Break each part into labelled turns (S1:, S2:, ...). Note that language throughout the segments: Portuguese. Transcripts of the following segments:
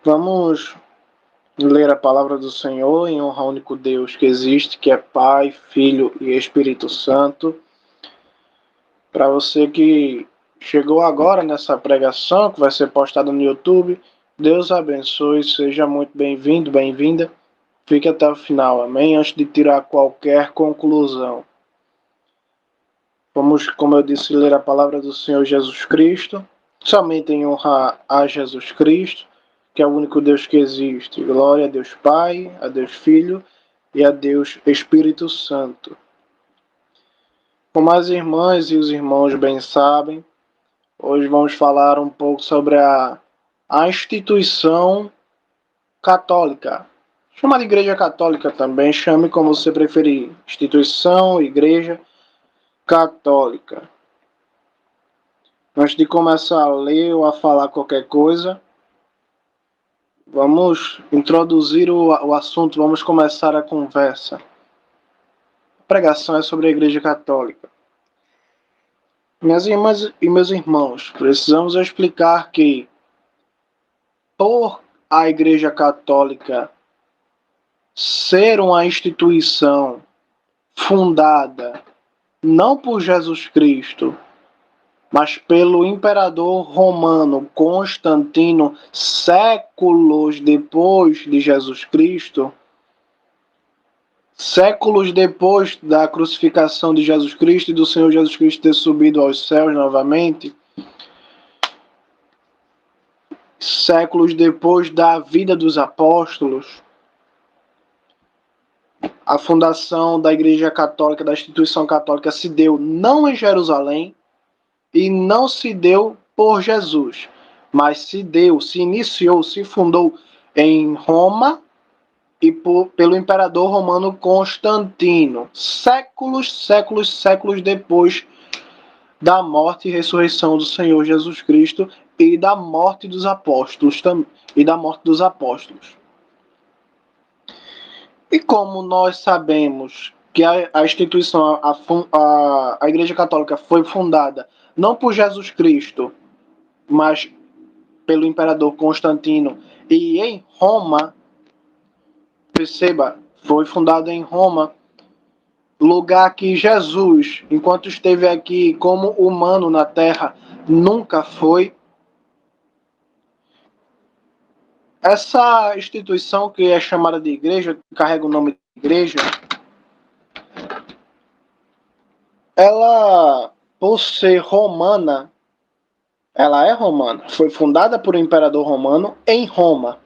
S1: Vamos ler a palavra do Senhor em honra ao único Deus que existe, que é Pai, Filho e Espírito Santo. Para você que chegou agora nessa pregação, que vai ser postada no YouTube, Deus abençoe, seja muito bem-vindo, bem-vinda. Fique até o final, amém? Antes de tirar qualquer conclusão. Vamos, como eu disse, ler a palavra do Senhor Jesus Cristo, somente em honra a Jesus Cristo, que é o único Deus que existe. Glória a Deus Pai, a Deus Filho e a Deus Espírito Santo. Como as irmãs e os irmãos bem sabem, hoje vamos falar um pouco sobre a instituição católica. Chamada Igreja Católica também, chame como você preferir. Instituição, Igreja Católica. Antes de começar a ler ou a falar qualquer coisa, vamos introduzir o assunto, vamos começar a conversa. A pregação é sobre a Igreja Católica. Minhas irmãs e meus irmãos, precisamos explicar que, por a Igreja Católica ser uma instituição fundada não por Jesus Cristo, mas pelo imperador romano Constantino, séculos depois de Jesus Cristo, séculos depois da crucificação de Jesus Cristo e do Senhor Jesus Cristo ter subido aos céus novamente, séculos depois da vida dos apóstolos, a fundação da Igreja Católica, da instituição católica, se deu não em Jerusalém, e não se deu por Jesus, mas se iniciou, se fundou em Roma e pelo imperador romano Constantino, séculos depois da morte e ressurreição do Senhor Jesus Cristo e da morte dos apóstolos. E como nós sabemos que a instituição, a Igreja Católica foi fundada não por Jesus Cristo, mas pelo imperador Constantino e em Roma, perceba, foi fundada em Roma, lugar que Jesus, enquanto esteve aqui como humano na Terra, nunca foi. Essa instituição que é chamada de igreja, que carrega o nome de igreja, ela, por ser romana, ela é romana, foi fundada por um imperador romano em Roma.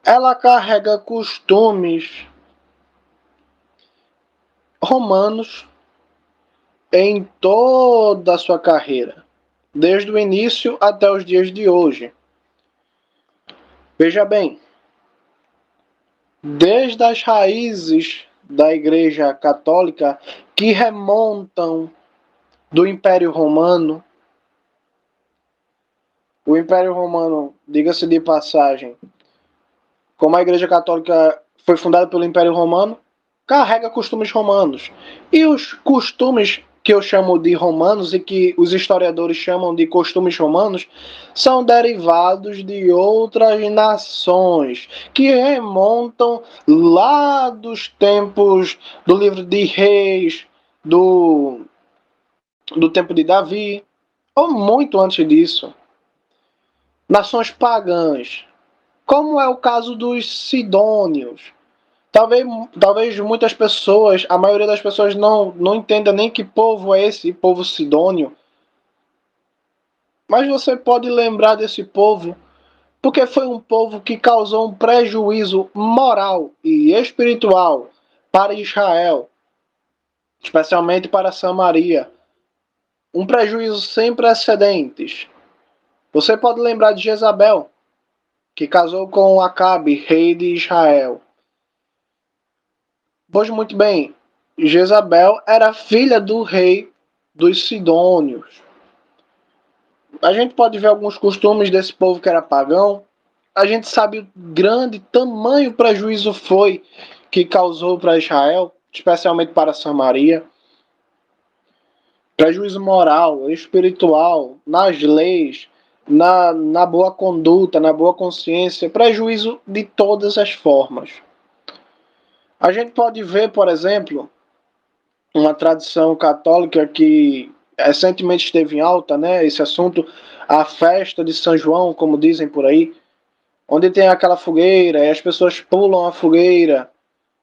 S1: Ela carrega costumes romanos em toda a sua carreira, desde o início até os dias de hoje. Veja bem, desde as raízes da Igreja Católica que remontam do Império Romano. O Império Romano, diga-se de passagem, como a Igreja Católica foi fundada pelo Império Romano, carrega costumes romanos. E os costumes que eu chamo de romanos e que os historiadores chamam de costumes romanos são derivados de outras nações que remontam lá dos tempos do livro de Reis, do tempo de Davi, ou muito antes disso. Nações pagãs, como é o caso dos sidônios. Talvez muitas pessoas, a maioria das pessoas não entenda nem que povo é esse povo sidônio. Mas você pode lembrar desse povo porque foi um povo que causou um prejuízo moral e espiritual para Israel, especialmente para Samaria. Um prejuízo sem precedentes. Você pode lembrar de Jezabel, que casou com Acabe, rei de Israel. Pois muito bem, Jezabel era filha do rei dos Sidônios. A gente pode ver alguns costumes desse povo que era pagão. A gente sabe o grande tamanho prejuízo foi que causou para Israel, especialmente para Samaria. Prejuízo moral, espiritual, nas leis, na boa conduta, na boa consciência, prejuízo de todas as formas. A gente pode ver, por exemplo, uma tradição católica que recentemente esteve em alta, né, esse assunto, a festa de São João, como dizem por aí, onde tem aquela fogueira e as pessoas pulam a fogueira.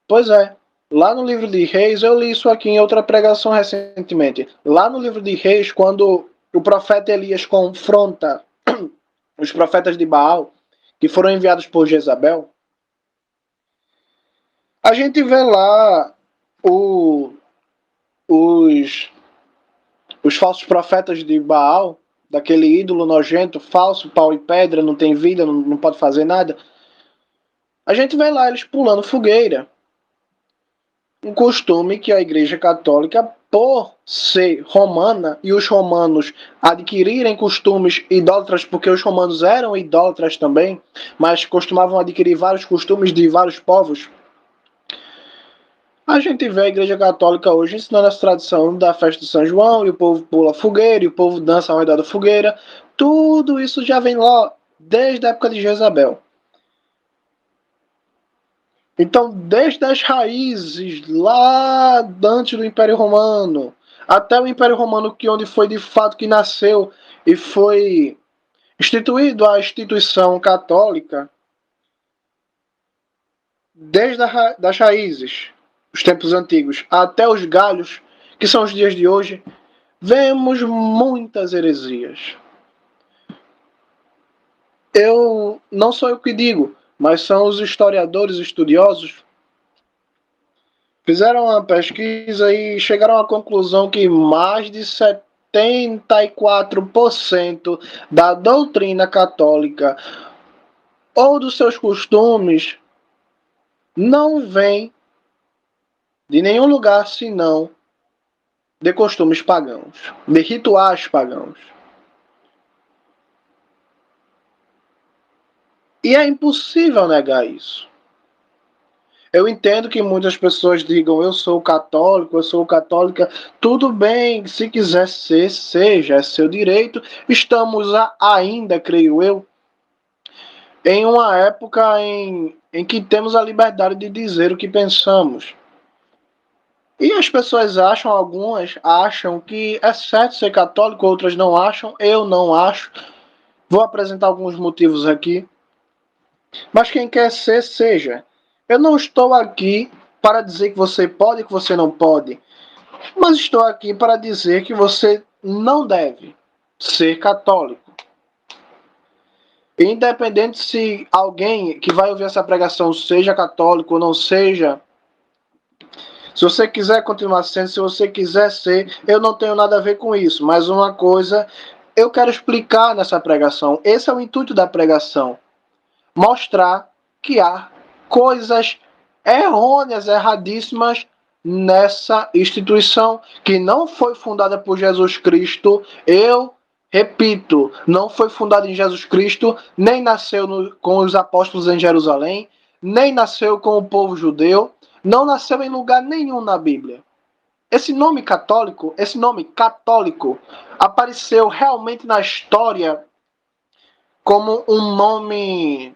S1: Pois é, lá no livro de Reis, eu li isso aqui em outra pregação recentemente. Lá no livro de Reis, quando o profeta Elias confronta os profetas de Baal, que foram enviados por Jezabel, a gente vê lá o, os, os falsos profetas de Baal, daquele ídolo nojento, falso, pau e pedra, não tem vida, não pode fazer nada. A gente vê lá eles pulando fogueira. Um costume que a Igreja Católica, por ser romana e os romanos adquirirem costumes idólatras, porque os romanos eram idólatras também, mas costumavam adquirir vários costumes de vários povos. A gente vê a Igreja Católica hoje ensinando essa tradição da festa de São João, e o povo pula fogueira, e o povo dança ao redor da fogueira. Tudo isso já vem lá desde a época de Jezabel. Então, desde as raízes, lá antes do Império Romano, até o Império Romano, que onde foi de fato que nasceu e foi instituído a instituição católica, desde das raízes, os tempos antigos, até os galhos, que são os dias de hoje, vemos muitas heresias. Eu não sou eu que digo, mas são os historiadores estudiosos. Fizeram uma pesquisa e chegaram à conclusão que mais de 74% da doutrina católica ou dos seus costumes não vem de nenhum lugar senão de costumes pagãos, de rituais pagãos. E é impossível negar isso. Eu entendo que muitas pessoas digam eu sou católico, eu sou católica. Tudo bem, se quiser ser, seja, é seu direito. Estamos ainda, creio eu, em uma época em que temos a liberdade de dizer o que pensamos. E as pessoas acham, algumas acham que é certo ser católico, outras não acham. Eu não acho. Vou apresentar alguns motivos aqui. Mas quem quer ser, seja. Eu não estou aqui para dizer que você pode e que você não pode. Mas estou aqui para dizer que você não deve ser católico. Independente se alguém que vai ouvir essa pregação seja católico ou não seja, se você quiser continuar sendo, se você quiser ser, eu não tenho nada a ver com isso. Mas uma coisa eu quero explicar nessa pregação. Esse é o intuito da pregação. Mostrar que há coisas errôneas, erradíssimas nessa instituição que não foi fundada por Jesus Cristo. Eu repito, não foi fundada em Jesus Cristo, nem nasceu com os apóstolos em Jerusalém, nem nasceu com o povo judeu, não nasceu em lugar nenhum na Bíblia. Esse nome católico, apareceu realmente na história como um nome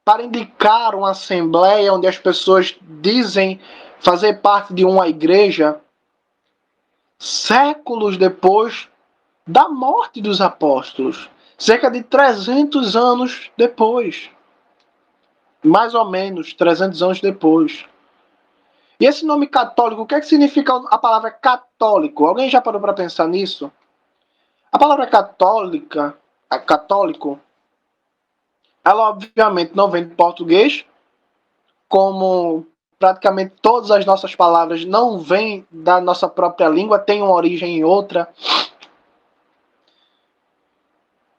S1: para indicar uma assembleia onde as pessoas dizem fazer parte de uma igreja séculos depois da morte dos apóstolos, cerca de 300 anos depois, mais ou menos 300 anos depois. E esse nome católico, o que é que significa a palavra católico? Alguém já parou para pensar nisso? A palavra católica, católico, ela obviamente não vem do português, como praticamente todas as nossas palavras não vêm da nossa própria língua, têm uma origem em outra.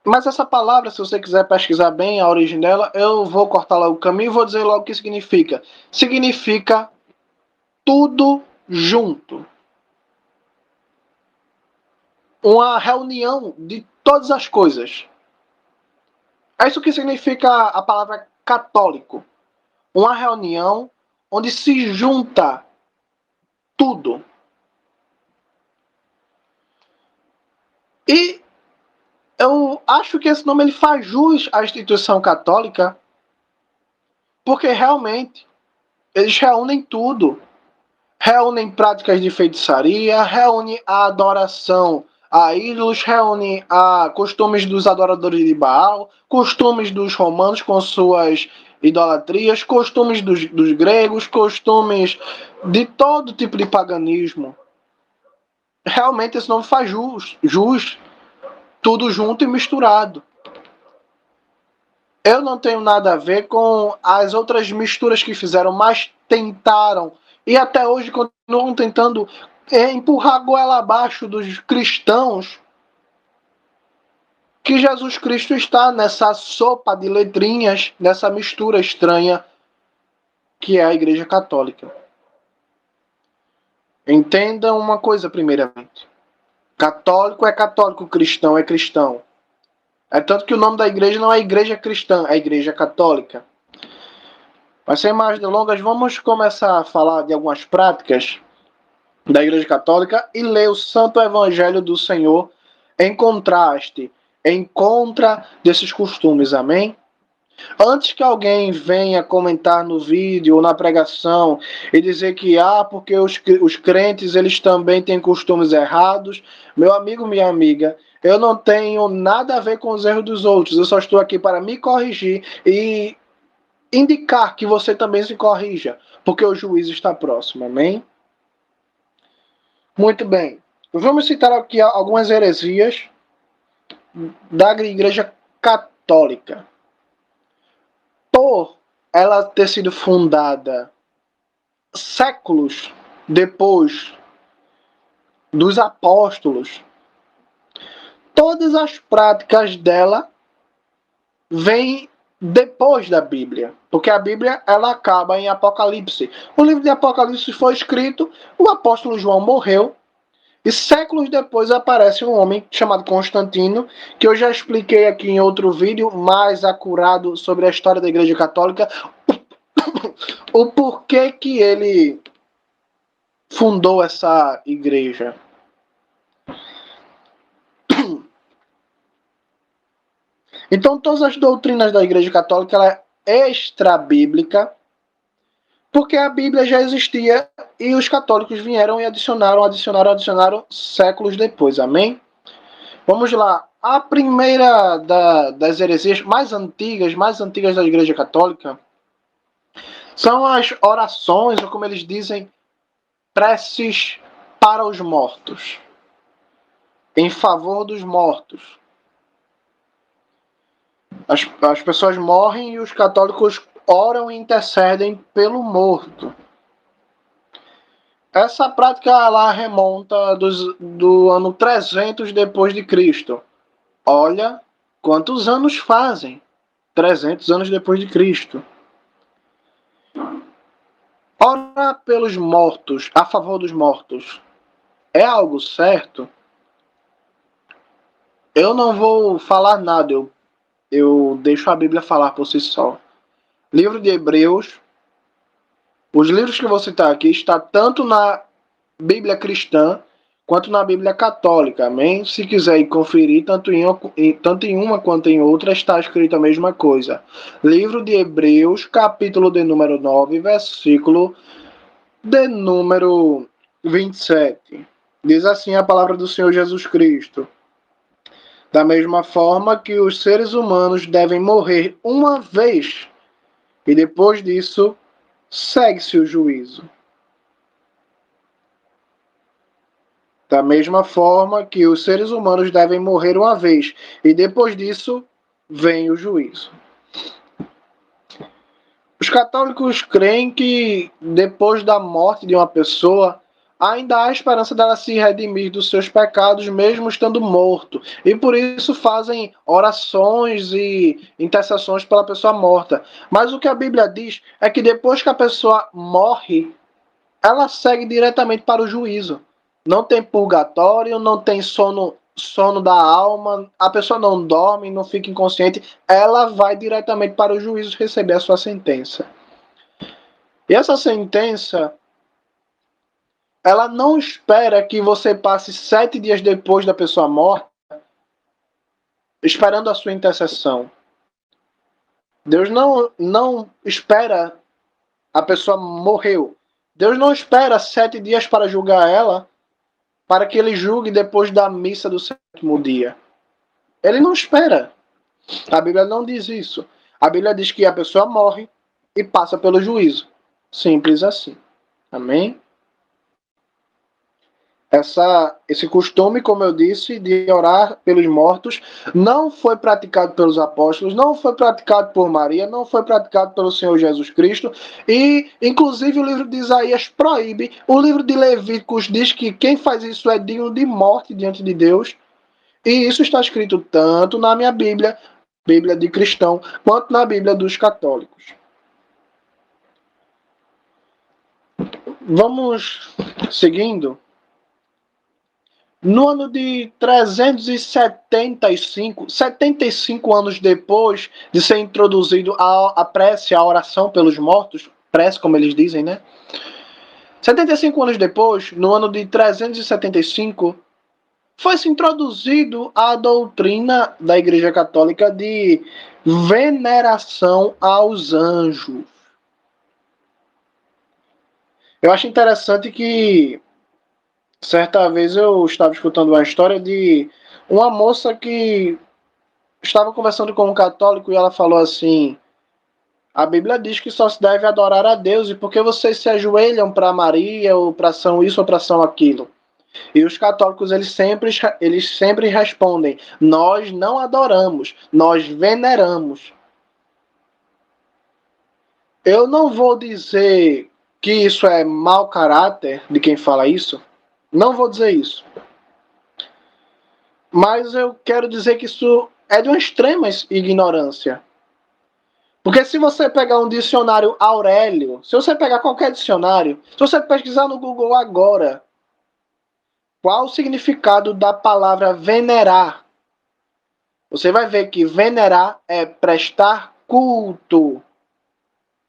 S1: Mas essa palavra, se você quiser pesquisar bem a origem dela, eu vou cortar logo o caminho e vou dizer logo o que significa. Significa tudo junto. Uma reunião de todas as coisas. É isso que significa a palavra católico. Uma reunião onde se junta tudo. E Eu acho que esse nome ele faz jus à instituição católica, porque realmente eles reúnem tudo. Reúnem práticas de feitiçaria, reúne a adoração a ídolos, reúne a costumes dos adoradores de Baal, costumes dos romanos com suas idolatrias, costumes dos gregos, costumes de todo tipo de paganismo. Realmente esse nome faz jus, tudo junto e misturado. Eu não tenho nada a ver com as outras misturas que fizeram, mas tentaram e até hoje continuam tentando empurrar a goela abaixo dos cristãos, que Jesus Cristo está nessa sopa de letrinhas, nessa mistura estranha que é a Igreja Católica. Entendam uma coisa primeiramente. Católico é católico, cristão é cristão. É tanto que o nome da igreja não é Igreja Cristã, é Igreja Católica. Mas sem mais delongas, vamos começar a falar de algumas práticas da Igreja Católica e ler o Santo Evangelho do Senhor em contraste, em contra desses costumes, amém? Antes que alguém venha comentar no vídeo ou na pregação e dizer que porque os crentes eles também têm costumes errados, meu amigo, minha amiga, eu não tenho nada a ver com os erros dos outros, eu só estou aqui para me corrigir e indicar que você também se corrija, porque o juízo está próximo, amém? Muito bem. Vamos citar aqui algumas heresias da Igreja Católica. Por ela ter sido fundada séculos depois dos apóstolos, todas as práticas dela vêm depois da Bíblia, porque a Bíblia ela acaba em Apocalipse. O livro de Apocalipse foi escrito, o apóstolo João morreu, e séculos depois aparece um homem chamado Constantino, que eu já expliquei aqui em outro vídeo mais acurado sobre a história da Igreja Católica, o porquê que ele fundou essa igreja. Então, todas as doutrinas da Igreja Católica ela é extra-bíblica, porque a Bíblia já existia e os católicos vieram e adicionaram séculos depois. Amém? Vamos lá. A primeira das heresias mais antigas da Igreja Católica, são as orações, ou como eles dizem, preces para os mortos, em favor dos mortos. As pessoas morrem e os católicos oram e intercedem pelo morto. Essa prática ela remonta do ano 300 depois de Cristo. Olha quantos anos fazem. 300 anos depois de Cristo. Orar pelos mortos, a favor dos mortos, é algo certo? Eu não vou falar nada, eu deixo a Bíblia falar por si só. Livro de Hebreus, os livros que eu vou citar aqui, está tanto na Bíblia cristã quanto na Bíblia católica, amém? Se quiser ir conferir, tanto em uma quanto em outra, está escrito a mesma coisa. Livro de Hebreus, capítulo de número 9, versículo de número 27. Diz assim a palavra do Senhor Jesus Cristo. Da mesma forma que os seres humanos devem morrer uma vez, e depois disso, segue-se o juízo. Da mesma forma que os seres humanos devem morrer uma vez, e depois disso, vem o juízo. Os católicos creem que depois da morte de uma pessoa, ainda há esperança dela se redimir dos seus pecados, mesmo estando morto. E por isso fazem orações e intercessões pela pessoa morta. Mas o que a Bíblia diz é que depois que a pessoa morre, ela segue diretamente para o juízo. Não tem purgatório, não tem sono da alma, a pessoa não dorme, não fica inconsciente, ela vai diretamente para o juízo receber a sua sentença. E essa sentença, ela não espera que você passe 7 dias depois da pessoa morta esperando a sua intercessão. Deus não espera a pessoa morreu. Deus não espera 7 dias para julgar ela, para que ele julgue depois da missa do 7º dia. Ele não espera. A Bíblia não diz isso. A Bíblia diz que a pessoa morre e passa pelo juízo. Simples assim. Amém? Esse costume, como eu disse, de orar pelos mortos, não foi praticado pelos apóstolos, não foi praticado por Maria, não foi praticado pelo Senhor Jesus Cristo, e inclusive o livro de Isaías proíbe, o livro de Levíticos diz que quem faz isso é digno de morte diante de Deus, e isso está escrito tanto na minha Bíblia, Bíblia de cristão, quanto na Bíblia dos católicos. Vamos seguindo. No ano de 375, 75 anos depois de ser introduzido a prece, a oração pelos mortos, prece como eles dizem, né? 75 anos depois, no ano de 375, foi-se introduzido a doutrina da Igreja Católica de veneração aos anjos. Eu acho interessante que certa vez eu estava escutando uma história de uma moça que estava conversando com um católico e ela falou assim: a Bíblia diz que só se deve adorar a Deus, e por que vocês se ajoelham para Maria ou para São isso ou para São aquilo? E os católicos eles sempre respondem: nós não adoramos, nós veneramos. Eu não vou dizer que isso é mau caráter de quem fala isso, não vou dizer isso. Mas eu quero dizer que isso é de uma extrema ignorância. Porque se você pegar um dicionário Aurélio, se você pegar qualquer dicionário, se você pesquisar no Google agora, qual o significado da palavra venerar, você vai ver que venerar é prestar culto.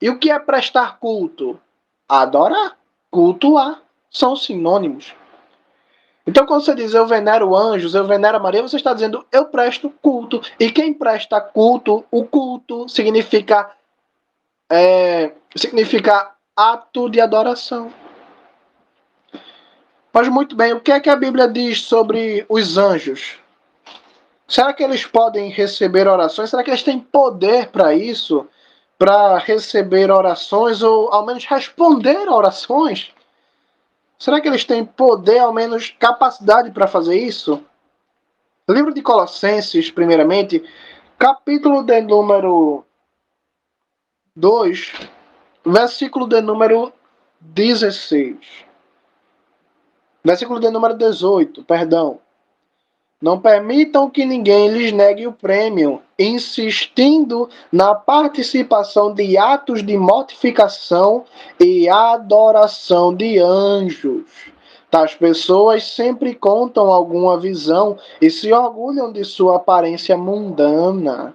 S1: E o que é prestar culto? Adorar, cultuar, são sinônimos. Então, quando você diz eu venero anjos, eu venero Maria, você está dizendo eu presto culto. E quem presta culto, o culto significa ato de adoração. Mas muito bem, o que é que a Bíblia diz sobre os anjos? Será que eles podem receber orações? Será que eles têm poder para isso? Para receber orações ou ao menos responder orações? Será que eles têm poder, ao menos capacidade para fazer isso? Livro de Colossenses, primeiramente, capítulo de número 2, versículo de número 16. Versículo de número 18, perdão. Não permitam que ninguém lhes negue o prêmio, insistindo na participação de atos de mortificação e adoração de anjos. Tais pessoas sempre contam alguma visão e se orgulham de sua aparência mundana.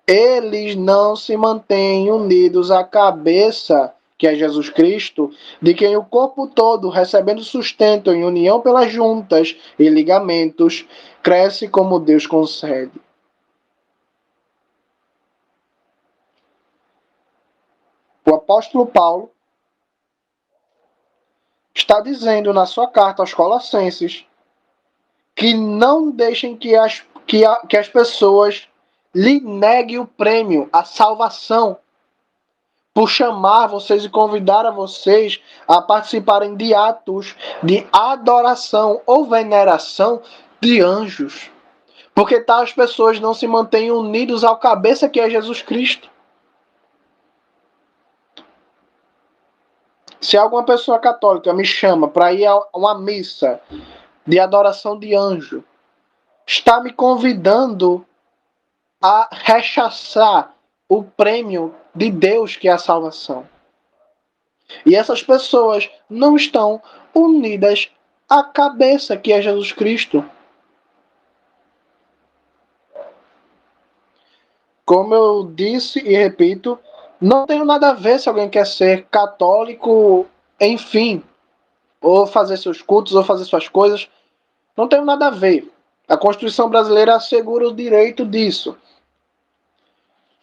S1: Eles não se mantêm unidos à cabeça, que é Jesus Cristo, de quem o corpo todo, recebendo sustento em união pelas juntas e ligamentos, cresce como Deus concede. O apóstolo Paulo está dizendo na sua carta aos Colossenses que não deixem que as pessoas lhe neguem o prêmio, a salvação, por chamar vocês e convidar a vocês a participarem de atos de adoração ou veneração de anjos. Porque tais pessoas não se mantêm unidos ao cabeça que é Jesus Cristo. Se alguma pessoa católica me chama para ir a uma missa de adoração de anjo, está me convidando a rechaçar o prêmio de Deus, que é a salvação. E essas pessoas não estão unidas à cabeça, que é Jesus Cristo. Como eu disse e repito, não tem nada a ver se alguém quer ser católico, enfim, ou fazer seus cultos, ou fazer suas coisas. Não tem nada a ver. A Constituição brasileira assegura o direito disso.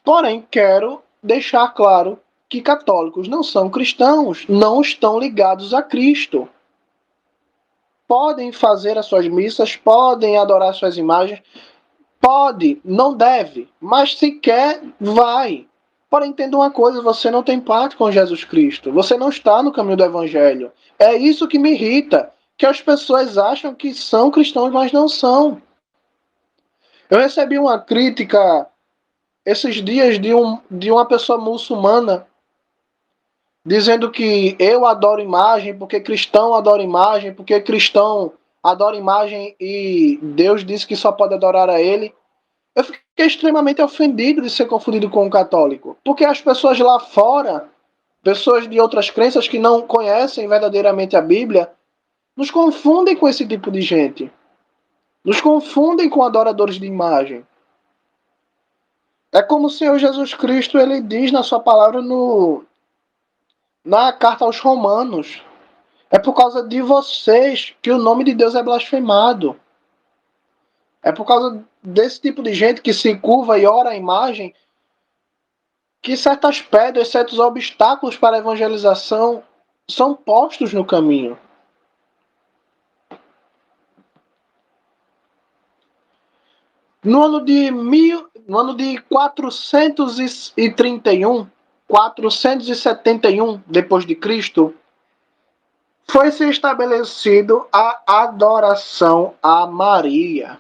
S1: Porém, quero deixar claro que católicos não são cristãos, não estão ligados a Cristo. Podem fazer as suas missas, podem adorar suas imagens, pode, não deve, mas se quer, vai. Porém, entenda uma coisa, você não tem parte com Jesus Cristo, você não está no caminho do Evangelho. É isso que me irrita, que as pessoas acham que são cristãos, mas não são. Eu recebi uma crítica esses dias de uma pessoa muçulmana dizendo que eu adoro imagem porque cristão adora imagem, porque cristão adora imagem e Deus disse que só pode adorar a ele. Eu fiquei extremamente ofendido de ser confundido com um católico, porque as pessoas lá fora, pessoas de outras crenças que não conhecem verdadeiramente a Bíblia, nos confundem com esse tipo de gente. Nos confundem com adoradores de imagem. É como o Senhor Jesus Cristo ele diz na sua palavra na carta aos Romanos. É por causa de vocês que o nome de Deus é blasfemado. É por causa desse tipo de gente que se curva e ora a imagem que certas pedras, certos obstáculos para a evangelização são postos no caminho. No ano de 471 depois de Cristo, foi se estabelecido a adoração a Maria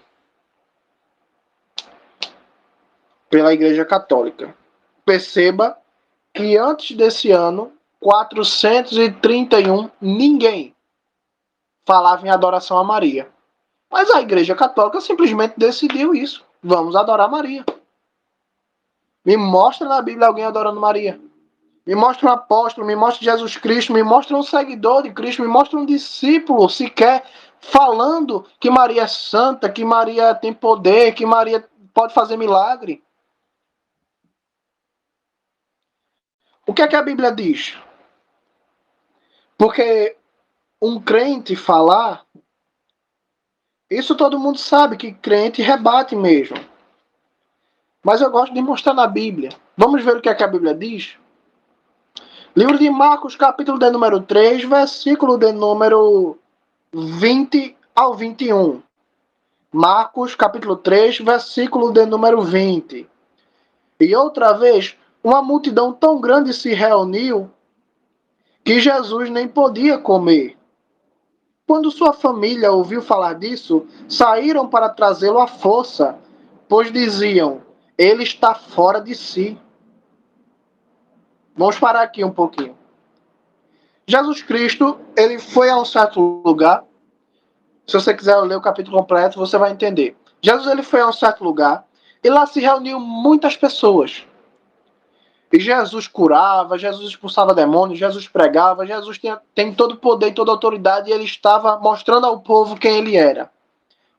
S1: pela Igreja Católica. Perceba que antes desse ano, 431, ninguém falava em adoração a Maria. Mas a Igreja Católica simplesmente decidiu isso. Vamos adorar Maria. Me mostra na Bíblia alguém adorando Maria. Me mostra um apóstolo, me mostra Jesus Cristo, me mostra um seguidor de Cristo, me mostra um discípulo sequer falando que Maria é santa, que Maria tem poder, que Maria pode fazer milagre. O que é que a Bíblia diz? Porque um crente falar, isso todo mundo sabe que crente rebate mesmo. Mas eu gosto de mostrar na Bíblia. Vamos ver o que é que a Bíblia diz? Livro de Marcos, capítulo de número 3, versículo de número 20 ao 21. Marcos, capítulo 3, versículo de número 20. E outra vez, uma multidão tão grande se reuniu que Jesus nem podia comer. Quando sua família ouviu falar disso, saíram para trazê-lo à força, pois diziam, ele está fora de si. Vamos parar aqui um pouquinho. Jesus Cristo, ele foi a um certo lugar. Se você quiser ler o capítulo completo, você vai entender. Jesus ele foi a um certo lugar e lá se reuniu muitas pessoas. E Jesus curava, Jesus expulsava demônios, Jesus pregava, Jesus tem todo o poder e toda a autoridade e ele estava mostrando ao povo quem ele era.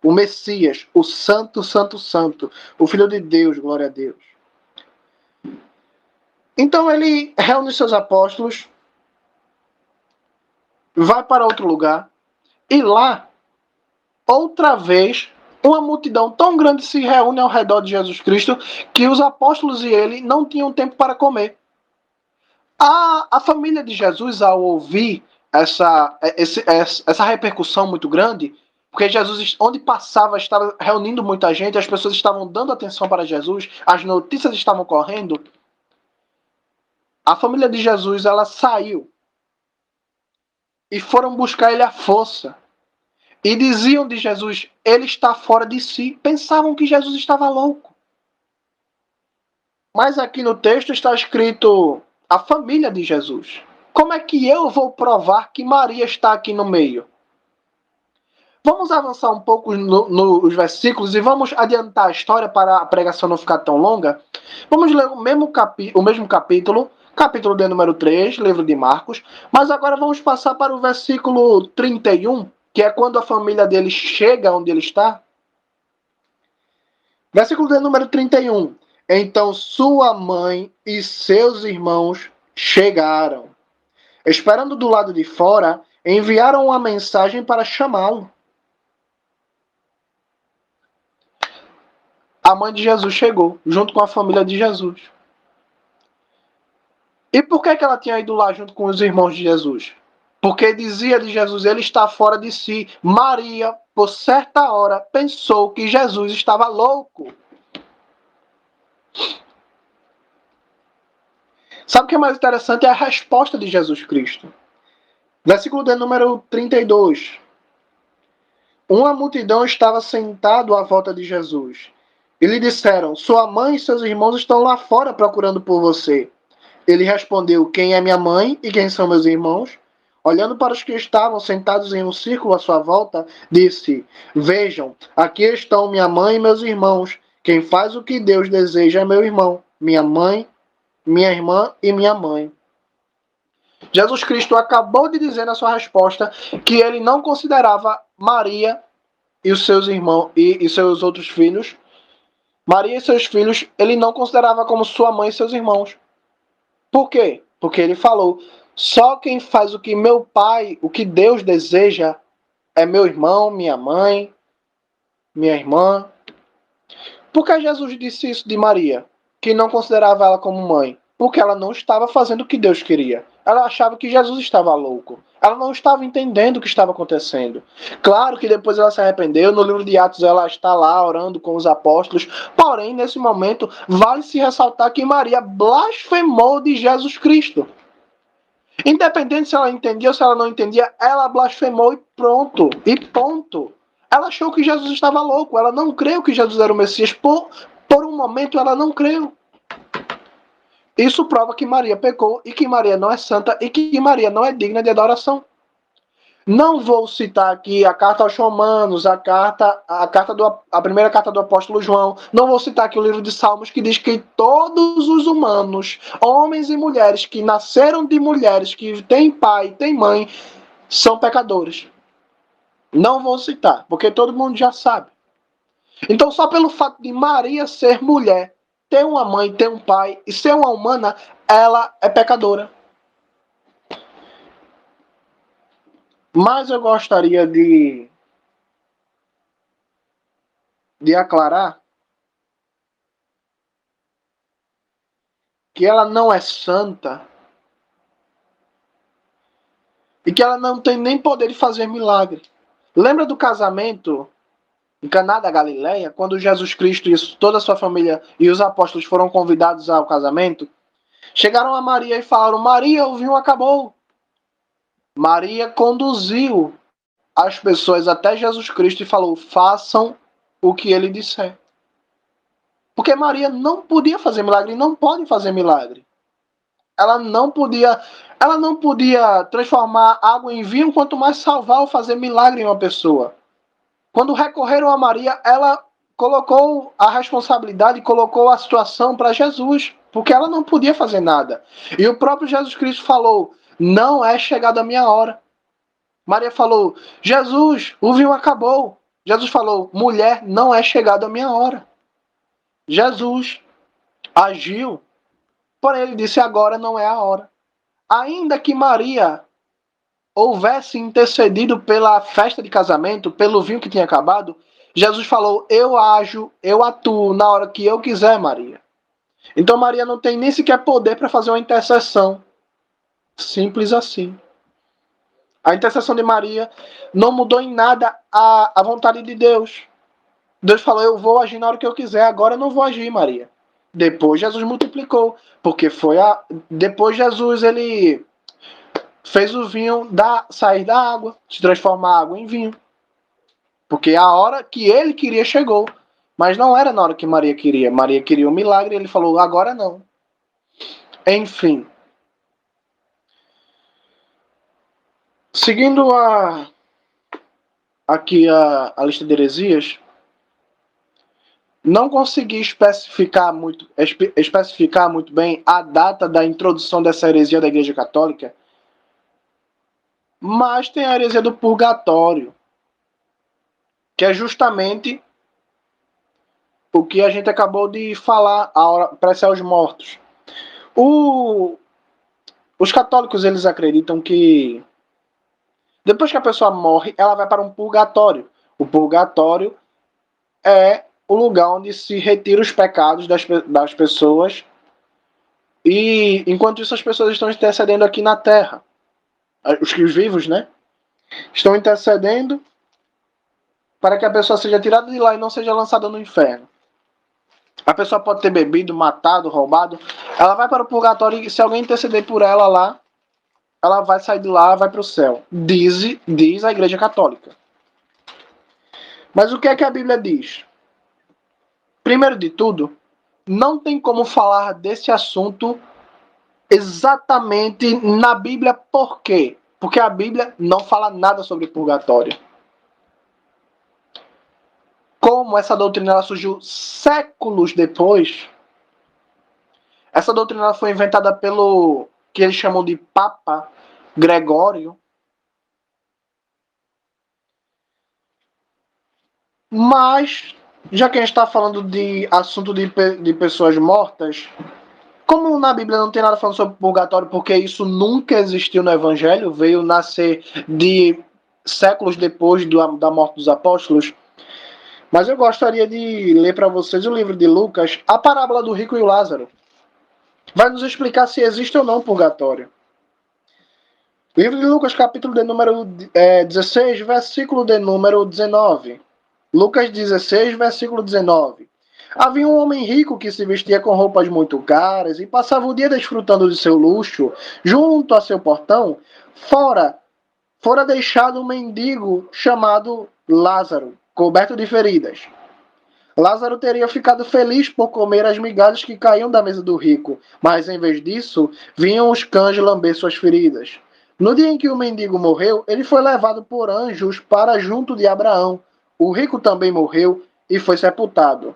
S1: O Messias, o Santo, Santo, Santo, o Filho de Deus, glória a Deus. Então ele reúne seus apóstolos, vai para outro lugar e lá, outra vez, uma multidão tão grande se reúne ao redor de Jesus Cristo que os apóstolos e ele não tinham tempo para comer. A família de Jesus, ao ouvir essa repercussão muito grande, porque Jesus, onde passava, estava reunindo muita gente, as pessoas estavam dando atenção para Jesus, as notícias estavam correndo, a família de Jesus, ela saiu e foram buscar ele à força. E diziam de Jesus, ele está fora de si. Pensavam que Jesus estava louco. Mas aqui no texto está escrito a família de Jesus. Como é que eu vou provar que Maria está aqui no meio? Vamos avançar um pouco nos versículos e vamos adiantar a história para a pregação não ficar tão longa. Vamos ler o mesmo capítulo, capítulo de número 3, livro de Marcos, mas agora vamos passar para o versículo 31, que é quando a família dele chega onde ele está. Versículo de número 31. Então sua mãe e seus irmãos chegaram. Esperando do lado de fora, enviaram uma mensagem para chamá-lo. a mãe de Jesus chegou, junto com a família de Jesus. E por que ela tinha ido lá junto com os irmãos de Jesus? Porque dizia de Jesus, ele está fora de si. Maria, por certa hora, pensou que Jesus estava louco. Sabe o que é mais interessante? É a resposta de Jesus Cristo. Versículo de número 32. Uma multidão estava sentado à volta de Jesus. E lhe disseram, sua mãe e seus irmãos estão lá fora procurando por você. Ele respondeu, quem é minha mãe e quem são meus irmãos? Olhando para os que estavam sentados em um círculo à sua volta, disse, vejam, aqui estão minha mãe e meus irmãos. Quem faz o que Deus deseja é meu irmão, minha mãe, minha irmã e minha mãe. Jesus Cristo acabou de dizer na sua resposta que ele não considerava Maria e os seus irmãos e seus outros filhos, Maria e seus filhos, ele não considerava como sua mãe e seus irmãos. Por quê? Porque ele falou, só quem faz o que meu pai, o que Deus deseja, é meu irmão, minha mãe, minha irmã. Por que Jesus disse isso de Maria, que não considerava ela como mãe? Porque ela não estava fazendo o que Deus queria. Ela achava que Jesus estava louco. Ela não estava entendendo o que estava acontecendo. Claro que depois ela se arrependeu. No livro de Atos ela está lá orando com os apóstolos. Porém, nesse momento, vale se ressaltar que Maria blasfemou de Jesus Cristo. Independente se ela entendia ou se ela não entendia, ela blasfemou e pronto. E ponto. Ela achou que Jesus estava louco. Ela não creu que Jesus era o Messias. Por um momento ela não creu. Isso prova que Maria pecou e que Maria não é santa e que Maria não é digna de adoração. Não vou citar aqui a carta aos Romanos, a primeira carta do apóstolo João. Não vou citar aqui o livro de Salmos que diz que todos os humanos, homens e mulheres que nasceram de mulheres, que têm pai e têm mãe, são pecadores. Não vou citar, porque todo mundo já sabe. Então, só pelo fato de Maria ser mulher, ter uma mãe, ter um pai e ser uma humana, ela é pecadora. Mas eu gostaria de aclarar que ela não é santa e que ela não tem nem poder de fazer milagre. Lembra do casamento em Caná da Galileia, quando Jesus Cristo e toda a sua família e os apóstolos foram convidados ao casamento? Chegaram a Maria e falaram, Maria, o vinho acabou. Maria conduziu as pessoas até Jesus Cristo e falou, façam o que ele disser. Porque Maria não podia fazer milagre, não pode fazer milagre. Ela não podia transformar água em vinho, quanto mais salvar ou fazer milagre em uma pessoa. Quando recorreram a Maria, ela colocou a responsabilidade, colocou a situação para Jesus, porque ela não podia fazer nada. E o próprio Jesus Cristo falou, não é chegada a minha hora. Maria falou, Jesus, o vinho acabou. Jesus falou, mulher, não é chegada a minha hora. Jesus agiu, porém ele disse, agora não é a hora. Ainda que Maria houvesse intercedido pela festa de casamento, pelo vinho que tinha acabado, Jesus falou, eu ajo, eu atuo na hora que eu quiser, Maria. Então Maria não tem nem sequer poder para fazer uma intercessão. Simples assim. A intercessão de Maria não mudou em nada a vontade de Deus. Deus falou, eu vou agir na hora que eu quiser, agora eu não vou agir, Maria. Depois Jesus multiplicou, porque depois Jesus ele fez o vinho sair da água, se transformar a água em vinho. Porque a hora que ele queria chegou, mas não era na hora que Maria queria. Maria queria um milagre e ele falou, agora não. Enfim. Seguindo aqui a lista de heresias, não consegui especificar muito bem a data da introdução dessa heresia da Igreja Católica, mas tem a heresia do purgatório, que é justamente o que a gente acabou de falar, a hora prece aos mortos. Os católicos, eles acreditam que depois que a pessoa morre, ela vai para um purgatório. O purgatório é o lugar onde se retira os pecados das pessoas. E enquanto isso, as pessoas estão intercedendo aqui na terra. Os vivos, né? Estão intercedendo para que a pessoa seja tirada de lá e não seja lançada no inferno. A pessoa pode ter bebido, matado, roubado. Ela vai para o purgatório e se alguém interceder por ela lá, ela vai sair de lá, vai para o céu. Diz a Igreja Católica. Mas o que é que a Bíblia diz? Primeiro de tudo, não tem como falar desse assunto exatamente na Bíblia. Por quê? Porque a Bíblia não fala nada sobre purgatório. Como essa doutrina ela surgiu séculos depois, essa doutrina foi inventada pelo que eles chamam de Papa Gregório. Mas, já que a gente está falando de assunto de pessoas mortas, como na Bíblia não tem nada falando sobre purgatório, porque isso nunca existiu no Evangelho, veio nascer de séculos depois da morte dos apóstolos, mas eu gostaria de ler para vocês o livro de Lucas, a parábola do rico e o Lázaro. Vai nos explicar se existe ou não purgatório. Livro de Lucas, capítulo de número 16, versículo de número 19. Lucas 16, versículo 19. Havia um homem rico que se vestia com roupas muito caras e passava o dia desfrutando de seu luxo. Junto a seu portão, fora deixado um mendigo chamado Lázaro, coberto de feridas. Lázaro teria ficado feliz por comer as migalhas que caíam da mesa do rico, mas em vez disso, vinham os cães lamber suas feridas. No dia em que o mendigo morreu, ele foi levado por anjos para junto de Abraão. O rico também morreu e foi sepultado.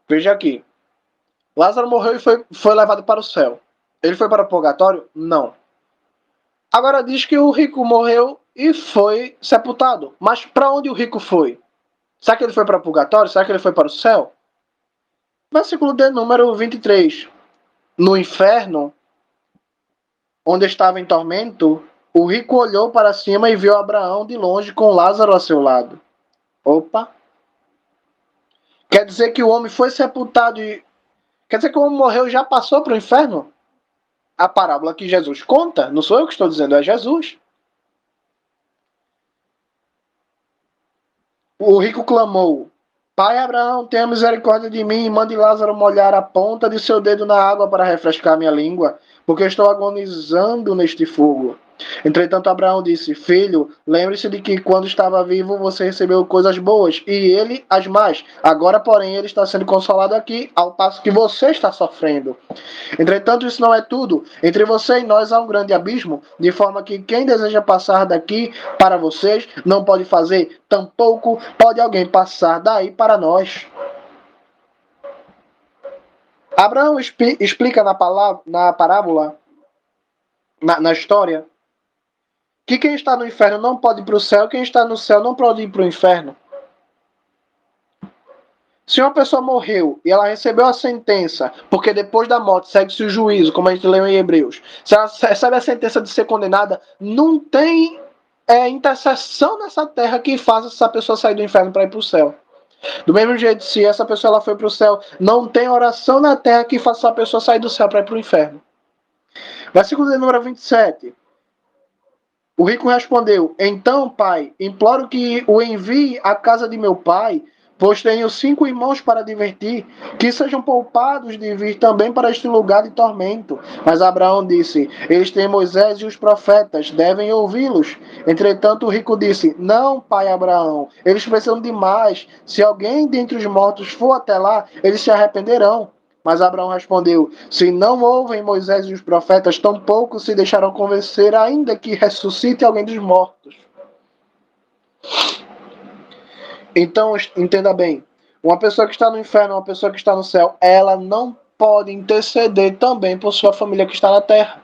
S1: Veja aqui. Lázaro morreu e foi levado para o céu. Ele foi para o purgatório? Não. Agora diz que o rico morreu e foi sepultado. Mas para onde o rico foi? Será que ele foi para o purgatório? Será que ele foi para o céu? Versículo de número 23. No inferno, onde estava em tormento, o rico olhou para cima e viu Abraão de longe com Lázaro a seu lado. Opa! Quer dizer que o homem foi sepultado e... Quer dizer que o homem morreu e já passou para o inferno? A parábola que Jesus conta, não sou eu que estou dizendo, é Jesus. O rico clamou: Pai Abraão, tenha misericórdia de mim e mande Lázaro molhar a ponta de seu dedo na água para refrescar minha língua, porque estou agonizando neste fogo. Entretanto, Abraão disse: Filho, lembre-se de que quando estava vivo você recebeu coisas boas, e ele as mais. Agora, porém, ele está sendo consolado aqui, ao passo que você está sofrendo. Entretanto, isso não é tudo. Entre você e nós há um grande abismo, de forma que quem deseja passar daqui para vocês não pode fazer, tampouco pode alguém passar daí para nós. Abraão explica na parábola, na história, que quem está no inferno não pode ir para o céu, quem está no céu não pode ir para o inferno. Se uma pessoa morreu e ela recebeu a sentença, porque depois da morte segue-se o juízo, como a gente leu em Hebreus, se ela recebe a sentença de ser condenada, não tem intercessão nessa terra que faça essa pessoa sair do inferno para ir para o céu. Do mesmo jeito, se essa pessoa ela foi para o céu, não tem oração na terra que faça essa pessoa sair do céu para ir para o inferno. Versículo de número 27. O rico respondeu: Então, pai, imploro que o envie à casa de meu pai, pois tenho 5 irmãos para divertir, que sejam poupados de vir também para este lugar de tormento. Mas Abraão disse: Eles têm Moisés e os profetas, devem ouvi-los. Entretanto, o rico disse: Não, pai Abraão, eles precisam de mais. Se alguém dentre os mortos for até lá, eles se arrependerão. Mas Abraão respondeu: Se não ouvem Moisés e os profetas, tampouco se deixarão convencer, ainda que ressuscite alguém dos mortos. Então, entenda bem: uma pessoa que está no inferno, uma pessoa que está no céu, ela não pode interceder também por sua família que está na terra.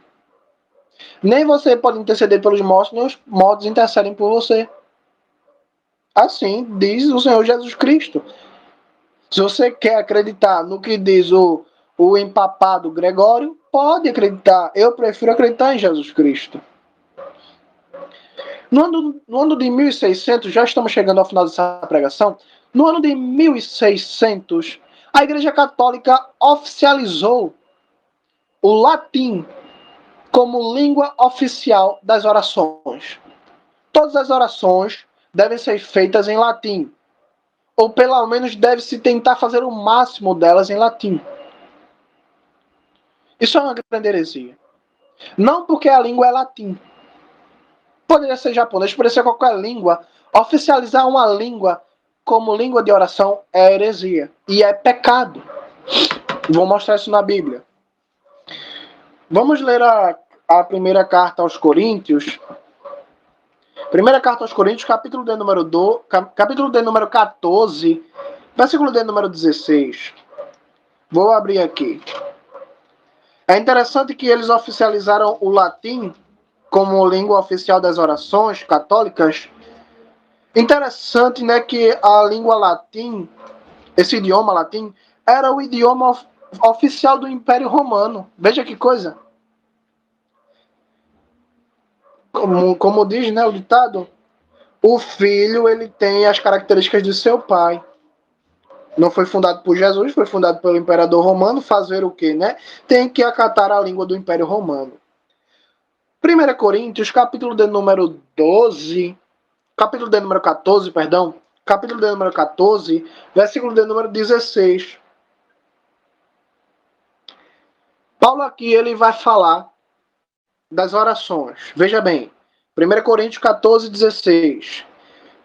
S1: Nem você pode interceder pelos mortos, nem os mortos intercedem por você. Assim diz o Senhor Jesus Cristo. Se você quer acreditar no que diz o empapado Gregório, pode acreditar. Eu prefiro acreditar em Jesus Cristo. No ano de 1600, já estamos chegando ao final dessa pregação, no ano de 1600, a Igreja Católica oficializou o latim como língua oficial das orações. Todas as orações devem ser feitas em latim, ou pelo menos deve-se tentar fazer o máximo delas em latim. Isso é uma grande heresia. Não porque a língua é latim. Poderia ser japonês, poderia ser qualquer língua. Oficializar uma língua como língua de oração é heresia e é pecado. Vou mostrar isso na Bíblia. Vamos ler a primeira carta aos Coríntios. Primeira carta aos Coríntios, capítulo de número 14, versículo de número 16. Vou abrir aqui. É interessante que eles oficializaram o latim como língua oficial das orações católicas. Interessante, né, que a língua latim, esse idioma latim, era o idioma oficial do Império Romano. Veja que coisa. Como diz, né, o ditado, o filho ele tem as características de seu pai. Não foi fundado por Jesus, foi fundado pelo imperador romano. Fazer o quê, né? Tem que acatar a língua do Império Romano. 1 Coríntios, capítulo de número 12, capítulo de número 14, perdão, capítulo de número 14, versículo de número 16. Paulo aqui ele vai falar das orações. Veja bem, 1 Coríntios 14, 16.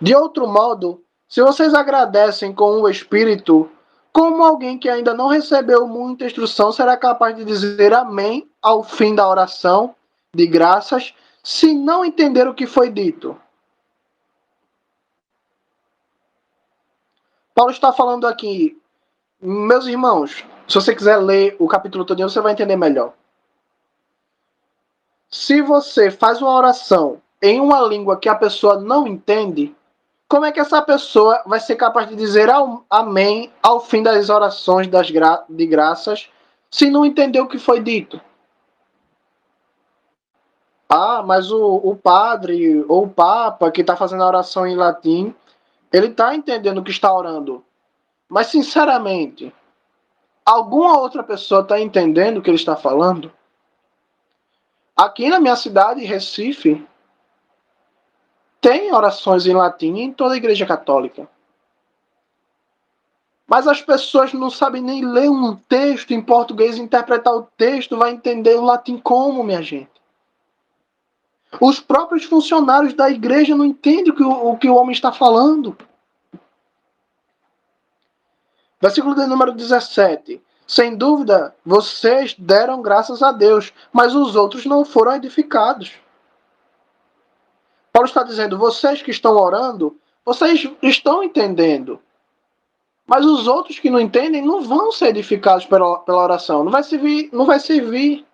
S1: De outro modo, se vocês agradecem com o Espírito, como alguém que ainda não recebeu muita instrução será capaz de dizer amém ao fim da oração de graças, se não entender o que foi dito? Paulo está falando aqui, meus irmãos, se você quiser ler o capítulo todo, você vai entender melhor. Se você faz uma oração em uma língua que a pessoa não entende, como é que essa pessoa vai ser capaz de dizer amém ao fim das orações de graças se não entender o que foi dito? Ah, mas o padre ou o papa que está fazendo a oração em latim, ele está entendendo o que está orando. Mas, sinceramente, alguma outra pessoa está entendendo o que ele está falando? Aqui na minha cidade, Recife, tem orações em latim em toda a igreja católica. Mas as pessoas não sabem nem ler um texto em português, interpretar o texto, vai entender o latim como, minha gente? Os próprios funcionários da igreja não entendem o que o homem está falando. Versículo de número 17. Sem dúvida, vocês deram graças a Deus, mas os outros não foram edificados. Paulo está dizendo, vocês que estão orando, vocês estão entendendo. Mas os outros que não entendem não vão ser edificados pela oração. Não vai servir.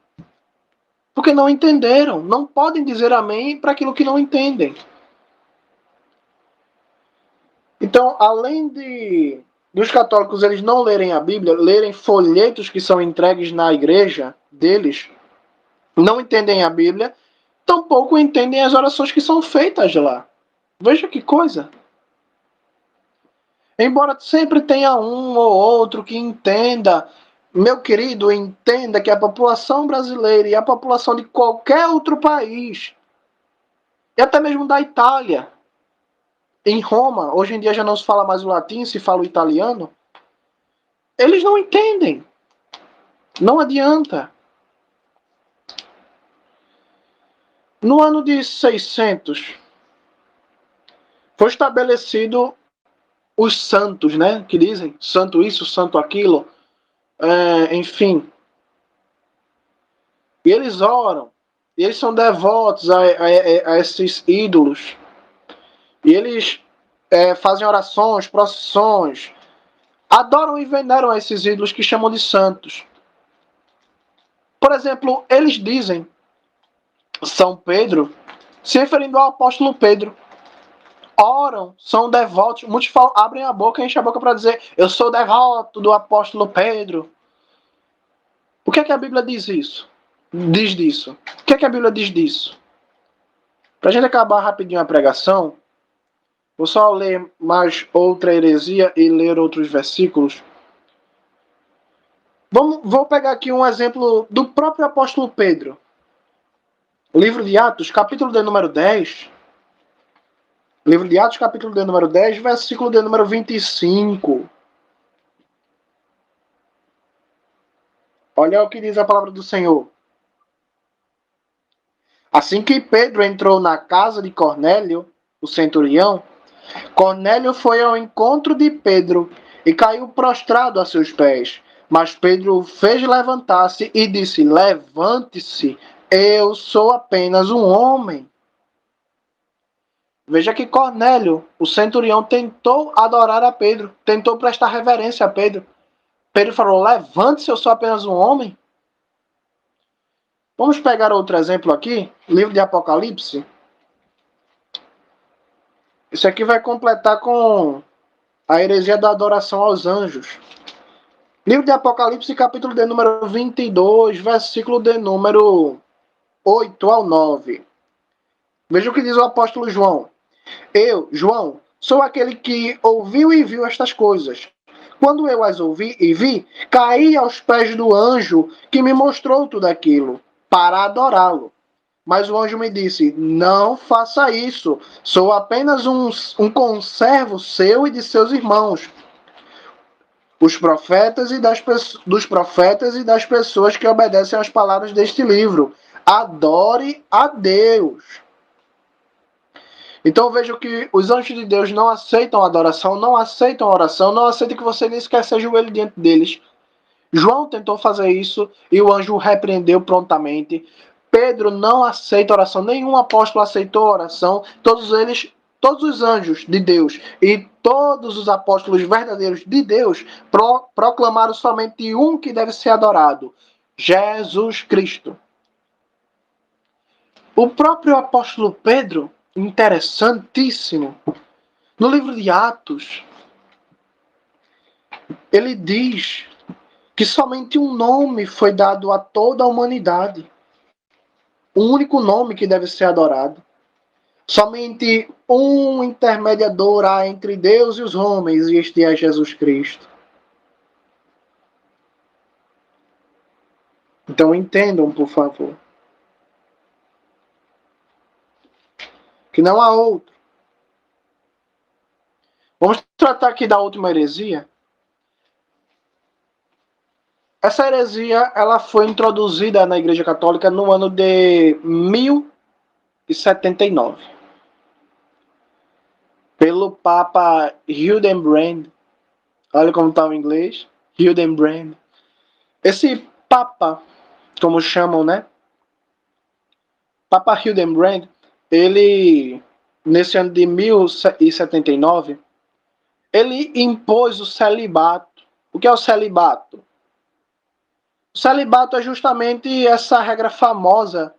S1: Porque não entenderam. Não podem dizer amém para aquilo que não entendem. Então, além dos católicos eles não lerem a Bíblia, lerem folhetos que são entregues na igreja deles, não entendem a Bíblia, tampouco entendem as orações que são feitas lá. Veja que coisa. Embora sempre tenha um ou outro que entenda, meu querido, entenda que a população brasileira e a população de qualquer outro país, e até mesmo da Itália, em Roma, hoje em dia já não se fala mais o latim, se fala o italiano, eles não entendem. Não adianta. No ano de 600, foi estabelecido os santos, né? Que dizem santo isso, santo aquilo, enfim. E eles oram, e eles são devotos a esses ídolos. E eles fazem orações, procissões, adoram e veneram esses ídolos que chamam de santos. Por exemplo, eles dizem São Pedro, se referindo ao apóstolo Pedro. Oram, são devotos. Muitos falam, abrem a boca, enchem a boca para dizer, eu sou devoto do apóstolo Pedro. O que é que a Bíblia diz isso? Diz disso. O que é que a Bíblia diz disso? Para a gente acabar rapidinho a pregação, vou só ler mais outra heresia e ler outros versículos. Vou pegar aqui um exemplo do próprio apóstolo Pedro. Livro de Atos, capítulo de número 10. Livro de Atos, capítulo de número 10, versículo de número 25. Olha o que diz a palavra do Senhor. Assim que Pedro entrou na casa de Cornélio, o centurião, Cornélio foi ao encontro de Pedro e caiu prostrado a seus pés. Mas Pedro o fez levantar-se e disse: Levante-se, eu sou apenas um homem. Veja que Cornélio, o centurião, tentou adorar a Pedro, tentou prestar reverência a Pedro. Pedro falou: Levante-se, eu sou apenas um homem. Vamos pegar outro exemplo aqui, livro de Apocalipse. Isso aqui vai completar com a heresia da adoração aos anjos. Livro de Apocalipse, capítulo de número 22, versículo de número 8 ao 9. Veja o que diz o apóstolo João. Eu, João, sou aquele que ouviu e viu estas coisas. Quando eu as ouvi e vi, caí aos pés do anjo que me mostrou tudo aquilo, para adorá-lo. Mas o anjo me disse: Não faça isso, sou apenas um conservo seu e de seus irmãos, os profetas dos profetas e das pessoas que obedecem às palavras deste livro. Adore a Deus. Então veja que os anjos de Deus não aceitam adoração, não aceitam oração, não aceitam que você nem sequer se ajoelhe diante deles. João tentou fazer isso e o anjo o repreendeu prontamente. Pedro não aceita oração, nenhum apóstolo aceitou oração, todos os anjos de Deus e todos os apóstolos verdadeiros de Deus proclamaram somente um que deve ser adorado: Jesus Cristo. O próprio apóstolo Pedro, interessantíssimo, no livro de Atos, ele diz que somente um nome foi dado a toda a humanidade. O único nome que deve ser adorado. Somente um intermediador há entre Deus e os homens, e este é Jesus Cristo. Então entendam, por favor, que não há outro. Vamos tratar aqui da última heresia. Essa heresia ela foi introduzida na Igreja Católica no ano de 1079 pelo Papa Hildebrand. Olha como está o inglês. Hildebrand. Esse Papa, como chamam, né? Papa Hildebrand, ele, nesse ano de 1079, ele impôs o celibato. O que é o celibato? O celibato é justamente essa regra famosa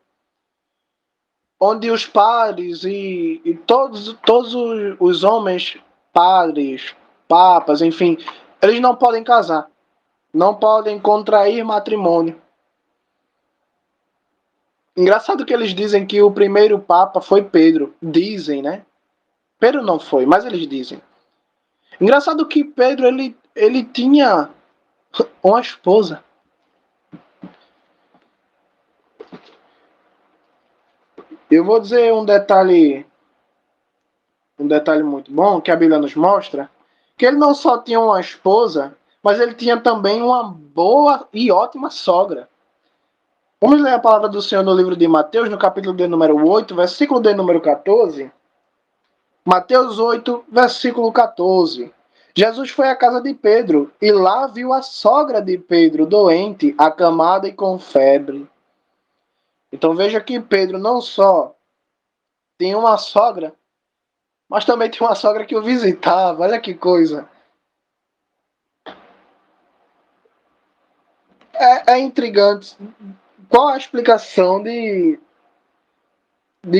S1: onde os padres e todos os homens, padres, papas, enfim, eles não podem casar, não podem contrair matrimônio. Engraçado que eles dizem que o primeiro papa foi Pedro. Dizem, né? Pedro não foi, mas eles dizem. Engraçado que Pedro, ele tinha uma esposa. Eu vou dizer um detalhe muito bom que a Bíblia nos mostra, que ele não só tinha uma esposa, mas ele tinha também uma boa e ótima sogra. Vamos ler a palavra do Senhor no livro de Mateus, no capítulo de número 8, versículo de número 14. Mateus 8, versículo 14. Jesus foi à casa de Pedro e lá viu a sogra de Pedro doente, acamada e com febre. Então veja que Pedro não só tem uma sogra, mas também tem uma sogra que o visitava. Olha que coisa. É intrigante. Qual a explicação de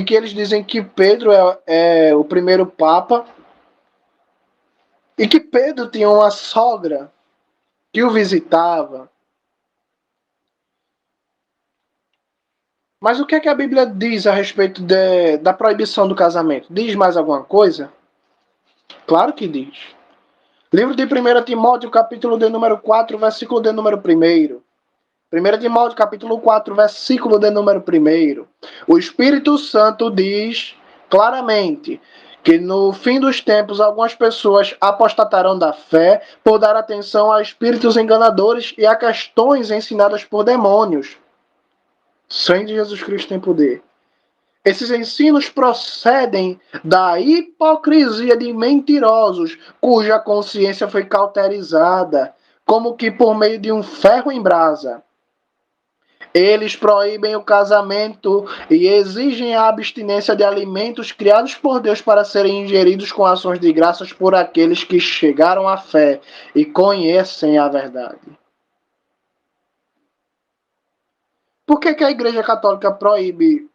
S1: que eles dizem que Pedro é o primeiro papa e que Pedro tinha uma sogra que o visitava? Mas o que é que a Bíblia diz a respeito da proibição do casamento? Diz mais alguma coisa? Claro que diz. Livro de 1 Timóteo, capítulo de número 4, versículo de número 1. 1 Timóteo, capítulo 4, versículo de número 1. O Espírito Santo diz claramente que no fim dos tempos algumas pessoas apostatarão da fé por dar atenção a espíritos enganadores e a questões ensinadas por demônios. Sangue de Jesus Cristo tem poder. Esses ensinos procedem da hipocrisia de mentirosos, cuja consciência foi cauterizada, como que por meio de um ferro em brasa. Eles proíbem o casamento e exigem a abstinência de alimentos criados por Deus para serem ingeridos com ações de graças por aqueles que chegaram à fé e conhecem a verdade. Por que a Igreja Católica proíbe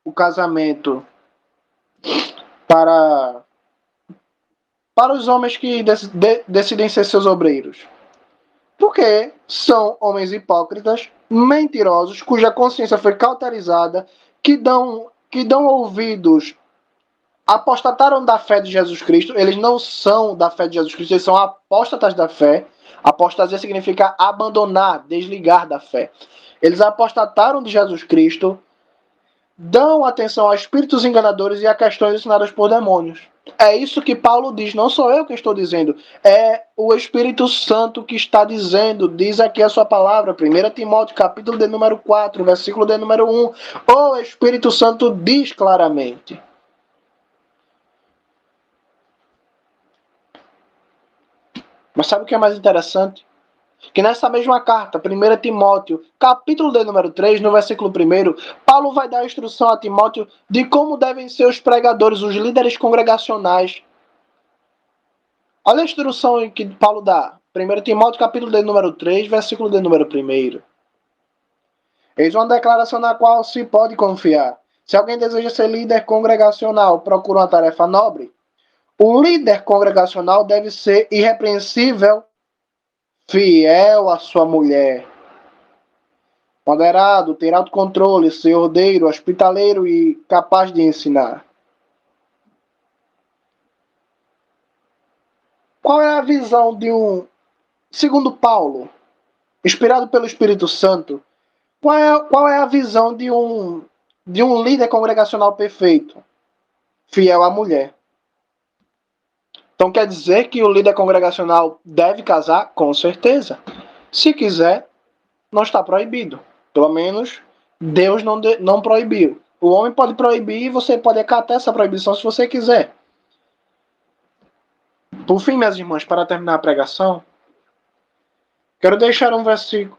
S1: o casamento para os homens que decidem ser seus obreiros? Porque são homens hipócritas, mentirosos, cuja consciência foi cauterizada, que dão ouvidos, apostataram da fé de Jesus Cristo. Eles não são da fé de Jesus Cristo, eles são apóstatas da fé. Apostasia significa abandonar, desligar da fé. Eles apostataram de Jesus Cristo, dão atenção a espíritos enganadores e a questões ensinadas por demônios. É isso que Paulo diz, não sou eu que estou dizendo, é o Espírito Santo que está dizendo, diz aqui a sua palavra, 1 Timóteo, capítulo de número 4, versículo de número 1, o Espírito Santo diz claramente. Mas sabe o que é mais interessante? Que nessa mesma carta, 1 Timóteo, capítulo de número 3, no versículo 1, Paulo vai dar a instrução a Timóteo de como devem ser os pregadores, os líderes congregacionais. Olha a instrução que Paulo dá. 1 Timóteo, capítulo de número 3, versículo de número 1. Eis uma declaração na qual se pode confiar. Se alguém deseja ser líder congregacional, procura uma tarefa nobre. O líder congregacional deve ser irrepreensível, fiel à sua mulher, moderado, ter autocontrole, ser ordeiro, hospitaleiro e capaz de ensinar. Qual é a visão segundo Paulo, inspirado pelo Espírito Santo, qual é a visão de um líder congregacional perfeito? Fiel à mulher. Então quer dizer que o líder congregacional deve casar? Com certeza. Se quiser, não está proibido. Pelo menos Deus não proibiu. O homem pode proibir e você pode acatar essa proibição se você quiser. Por fim, minhas irmãs, para terminar a pregação, quero deixar um versículo,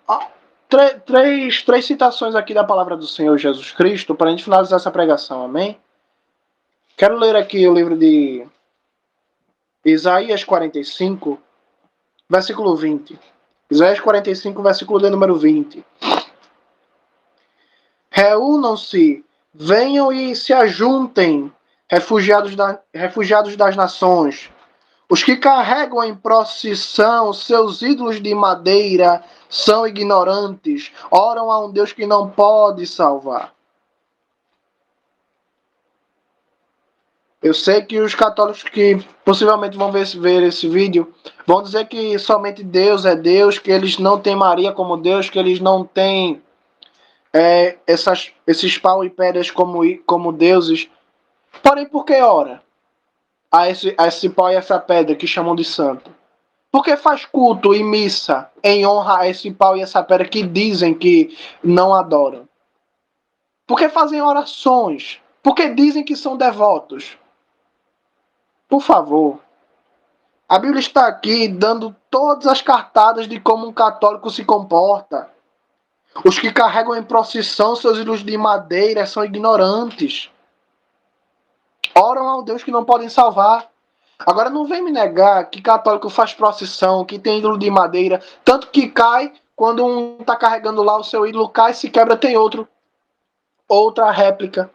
S1: três citações aqui da palavra do Senhor Jesus Cristo para a gente finalizar essa pregação, amém? Quero ler aqui o livro de Isaías 45, versículo 20. Isaías 45, versículo de número 20. Reúnam-se, venham e se ajuntem, refugiados das nações. Os que carregam em procissão seus ídolos de madeira são ignorantes, oram a um Deus que não pode salvar. Eu sei que os católicos que possivelmente vão ver esse vídeo vão dizer que somente Deus é Deus, que eles não têm Maria como Deus, que eles não têm esses pau e pedras como deuses. Porém, por que ora a esse pau e essa pedra que chamam de santo? Por que faz culto e missa em honra a esse pau e essa pedra que dizem que não adoram? Por que fazem orações? Por que dizem que são devotos? Por favor. A Bíblia está aqui dando todas as cartadas de como um católico se comporta. Os que carregam em procissão seus ídolos de madeira são ignorantes. Oram ao Deus que não podem salvar. Agora não vem me negar que católico faz procissão, que tem ídolo de madeira, tanto que cai, quando um está carregando lá o seu ídolo, cai, se quebra, tem outra réplica.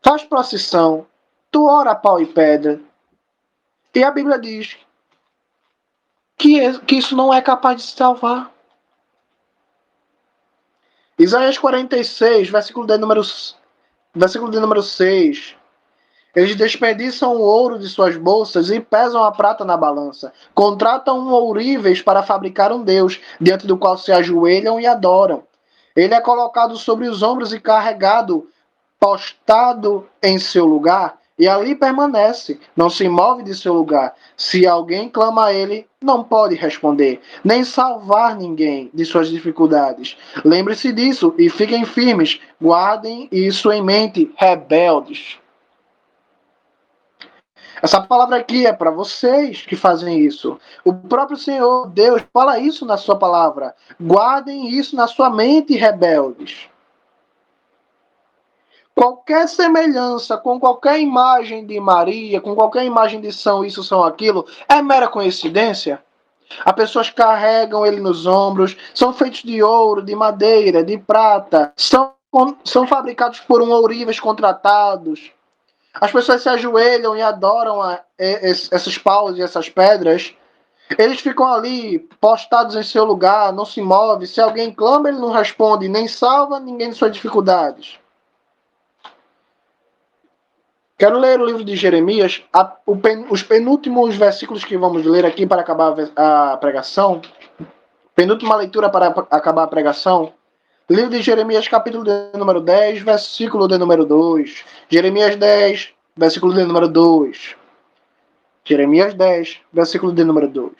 S1: Faz procissão, tu ora a pau e pedra. E a Bíblia diz que isso não é capaz de salvar. Isaías 46, versículo de número 6. Eles desperdiçam o ouro de suas bolsas e pesam a prata na balança. Contratam um ourives para fabricar um deus, diante do qual se ajoelham e adoram. Ele é colocado sobre os ombros e carregado, postado em seu lugar, e ali permanece, não se move de seu lugar. Se alguém clama a ele, não pode responder, nem salvar ninguém de suas dificuldades. Lembre-se disso e fiquem firmes, guardem isso em mente, rebeldes. Essa palavra aqui é para vocês que fazem isso. O próprio Senhor Deus fala isso na sua palavra. Guardem isso na sua mente, rebeldes. Qualquer semelhança com qualquer imagem de Maria, com qualquer imagem de São isso, São aquilo, é mera coincidência? As pessoas carregam ele nos ombros, são feitos de ouro, de madeira, de prata, são fabricados por ourives contratados. As pessoas se ajoelham e adoram esses paus e essas pedras. Eles ficam ali, postados em seu lugar, não se move. Se alguém clama, ele não responde, nem salva ninguém de suas dificuldades. Quero ler o livro de Jeremias, os penúltimos versículos que vamos ler aqui para acabar a pregação. Penúltima leitura para acabar a pregação. Livro de Jeremias, capítulo de número 10, versículo de número 2. Jeremias 10, versículo de número 2. Jeremias 10, versículo de número 2.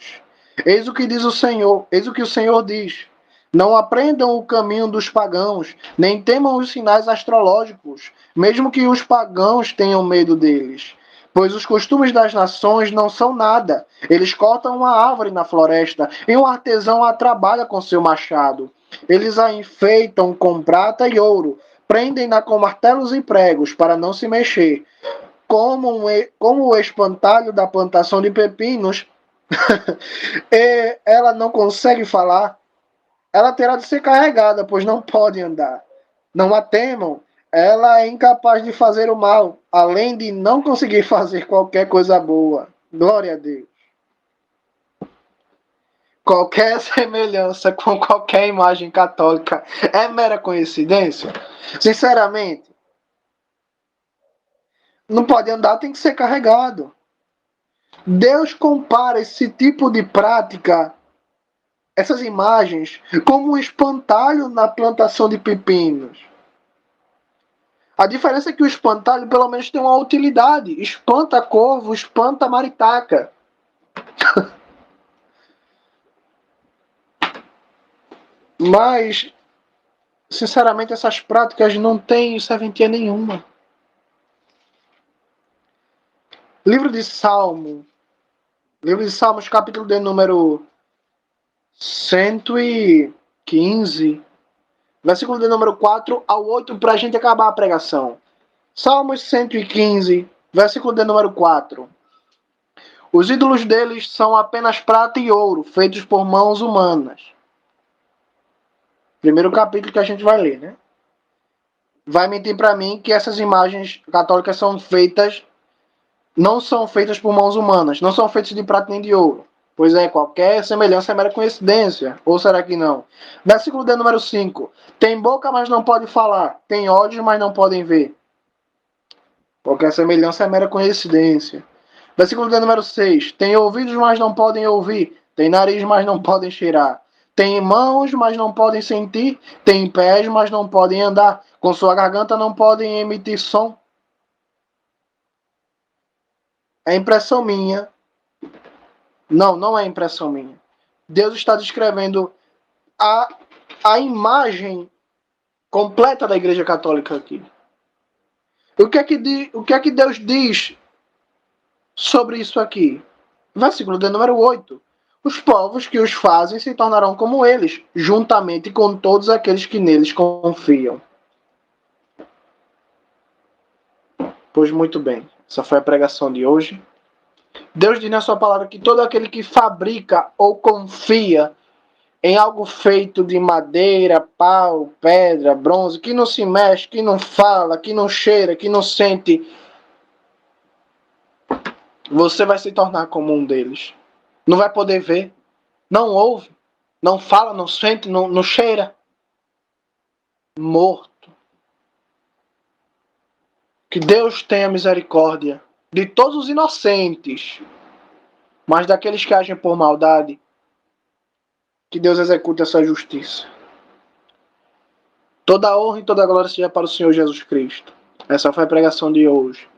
S1: Eis o que diz o Senhor, eis o que o Senhor diz. Não aprendam o caminho dos pagãos, nem temam os sinais astrológicos, mesmo que os pagãos tenham medo deles. Pois os costumes das nações não são nada. Eles cortam uma árvore na floresta, e um artesão a trabalha com seu machado. Eles a enfeitam com prata e ouro, prendem-na com martelos e pregos, para não se mexer. Como o espantalho da plantação de pepinos, e ela não consegue falar, ela terá de ser carregada, pois não pode andar. Não a temam, ela é incapaz de fazer o mal, além de não conseguir fazer qualquer coisa boa. Glória a Deus. Qualquer semelhança com qualquer imagem católica é mera coincidência? Sinceramente, não pode andar, tem que ser carregado. Deus compara esse tipo de prática, essas imagens, como um espantalho na plantação de pepinos. A diferença é que o espantalho pelo menos tem uma utilidade. Espanta corvo, espanta maritaca. Mas, sinceramente, essas práticas não têm serventia nenhuma. Livro de Salmos, capítulo de número 115, versículo de número 4 ao 8, para a gente acabar a pregação. Salmos 115, versículo de número 4. Os ídolos deles são apenas prata e ouro, feitos por mãos humanas. Primeiro capítulo que a gente vai ler, né? Vai mentir para mim que essas imagens católicas não são feitas por mãos humanas, não são feitas de prata nem de ouro. Pois é, qualquer semelhança é mera coincidência. Ou será que não? Versículo de número 5. Tem boca, mas não pode falar. Tem olhos, mas não podem ver. Qualquer semelhança é mera coincidência. Versículo de número 6. Tem ouvidos, mas não podem ouvir. Tem nariz, mas não podem cheirar. Tem mãos, mas não podem sentir. Tem pés, mas não podem andar. Com sua garganta não podem emitir som. É impressão minha. Não, não é impressão minha. Deus está descrevendo a imagem completa da Igreja Católica aqui. O que é que Deus diz sobre isso aqui? Versículo de número 8. Os povos que os fazem se tornarão como eles, juntamente com todos aqueles que neles confiam. Pois muito bem, essa foi a pregação de hoje. Deus diz na sua palavra que todo aquele que fabrica ou confia em algo feito de madeira, pau, pedra, bronze, que não se mexe, que não fala, que não cheira, que não sente, você vai se tornar como um deles. Não vai poder ver, não ouve, não fala, não sente, não cheira. morto. Que Deus tenha misericórdia de todos os inocentes, mas daqueles que agem por maldade, que Deus execute a sua justiça. Toda a honra e toda a glória seja para o Senhor Jesus Cristo. Essa foi a pregação de hoje.